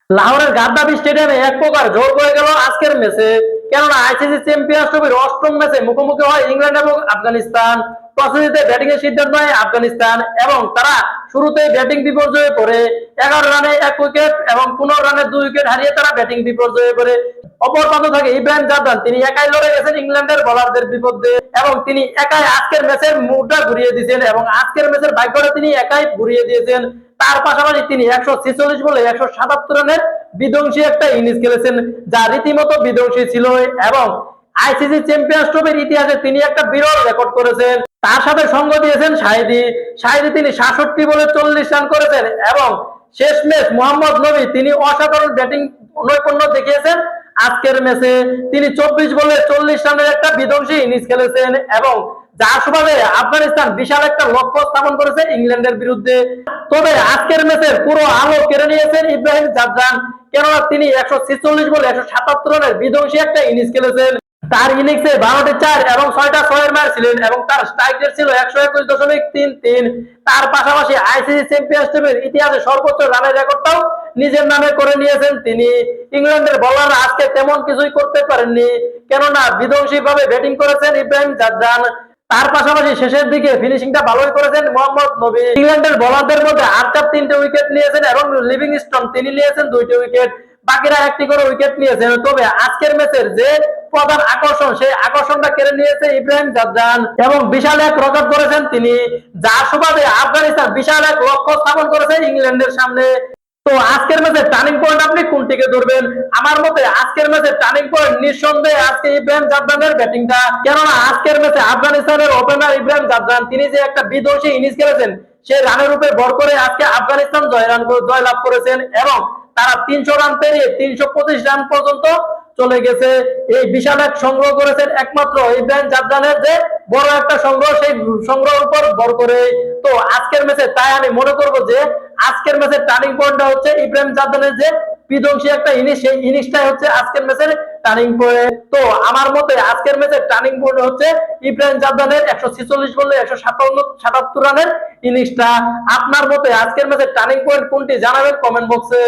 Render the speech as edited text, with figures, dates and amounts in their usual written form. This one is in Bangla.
লাহোরের গাদ্দাফি স্টেডিয়ামে এক প্রকার জোর হয়ে গেল আজকের ম্যাচে, কেননা আইসিসি চ্যাম্পিয়ন্স ট্রফির অষ্টম ম্যাচে মুখোমুখি হয় ইংল্যান্ড এবং আফগানিস্তান। টসে জিতে ব্যাটিং এর সিদ্ধান্ত নেয় আফগানিস্তান এবং তারা শুরুতে ব্যাটিং বিপর্যয়ে পড়ে 11 রানে 1 উইকেট এবং 15 রানে 2 উইকেট হারিয়ে তারা ব্যাটিং বিপর্যয়ে পড়ে। অপর প্রান্তে থাকে ইব্রাহিম জাদদান, তিনি একাই লড়ে গেছেন ইংল্যান্ডের বোলারদের বিপক্ষে এবং তিনি একাই আজকের ম্যাচের মুডটা ঘুরিয়ে দিয়েছেন এবং আজকের ম্যাচের ভাগ্যটা তিনি একাই ঘুরিয়ে দিয়েছেন। তার পাশাপাশি তিনি 146 বলে 177 রানের বিধ্বংসী একটা ইনিংস খেলেছেন, যা রীতিমতো বিধ্বংসী ছিল এবং আইসিসি চ্যাম্পিয়ন্স ট্রফির ইতিহাসে তিনি একটা বিরল রেকর্ড করেছেন। তার সাথে সঙ্গ দিয়েছেন শাহিদি তিনি 67 বলে 40 রান করেছেন এবং শেষ ম্যাচ মোহাম্মদ নবী তিনি অসাধারণ ব্যাটিং নৈপুণ্য দেখিয়েছেন। আজকের ম্যাচে তিনি 24 বলে 40 রানের একটা বিধ্বংসী ইনিংস খেলেছেন এবং যার সুবাদে আফগানিস্তান বিশাল একটা লক্ষ্য স্থাপন করেছে ইংল্যান্ডের বিরুদ্ধে। তবে আজকের ম্যাচের পুরো আলো কেড়ে নিয়েছেন ইব্রাহিম জাদদান, কেননা তিনি 146 বলে 177 রানের বিধ্বংসী একটা ইনিংস খেলেছেন। তার ইনিংসে 12টি 4 এবং 6টা 6-এর মার ছিলেন এবং তার স্ট্রাইক রেট ছিল 121.33। তার পাশাপাশি আইসিসি চ্যাম্পিয়ন্স ট্রফির ইতিহাসে সর্বোচ্চ রানের রেকর্ডটাও নিজের নামে করে নিয়েছেন তিনি। ইংল্যান্ডের বোলাররা আজকে তেমন কিছুই করতে পারেননি, কেননা বিধ্বংসী ভাবে ব্যাটিং করেছেন ইব্রাহিম জাদদান। তার পাশাপাশি শেষের দিকে ফিনিশিংটা ভালোই করেছেন মোহাম্মদ নবী। ইংল্যান্ডের বোলারদের মধ্যে আর্চার 3টে উইকেট নিয়েছেন এবং লিভিংস্টোন তিনি নিয়েছেন 2টি উইকেট, বাকিরা 1টি করে উইকেট নিয়েছেন। তবে আজকের ম্যাচের যে প্রধান আকর্ষণ, সেই আকর্ষণটা কেড়ে নিয়েছে ইব্রাহিম জাদদান এবং বিশাল এক রেকর্ড করেছেন তিনি, যার সুবাদে আফগানিস্তান বিশাল এক লক্ষ্য স্থাপন করেছে ইংল্যান্ডের সামনে। তো আজকের ম্যাচে টার্নিং পয়েন্ট আপনি কোনটিকে ধরবেন? আমার মতে আজকের ম্যাচে টার্নিং পয়েন্ট নিঃসন্দেহে আজকে ইব্রাহিম জাদদানের ব্যাটিংটা, কেননা আজকের ম্যাচে আফগানিস্তানের ওপেনার ইব্রাহিম জাদদান তিনি যে একটা বিধ্বংসী ইনিংস খেলেছেন, সেই রানের উপরে ভর করে আজকে আফগানিস্তান জয়লাভ করেছেন এবং তারা 300 রান পেরিয়ে 325 রান পর্যন্ত চলে গেছে। এই বিশাল এক সংগ্রহ করেছেন একমাত্র ইব্রাহিম জাদদানের যে বড় একটা সংগ্রহ, সেই সংগ্রহের উপর ভর করে। তো আজকের ম্যাচে তাই আমি মনে করব যে আজকের ম্যাচের টার্নিং পয়েন্টটা হচ্ছে ইব্রাহিম জাদদানের যে বিধ্বংসী একটা ইনিংস, সেই ইনিংসটাই হচ্ছে আজকের ম্যাচের টার্নিং পয়েন্ট। তো আমার মতে আজকের ম্যাচের টার্নিং পয়েন্ট হচ্ছে ইব্রাহিম জাদদানের 146 বলে 177 রানের ইনিংসটা। আপনার মতে আজকের ম্যাচের টার্নিং পয়েন্ট কোনটি জানাবেন কমেন্ট বক্সে।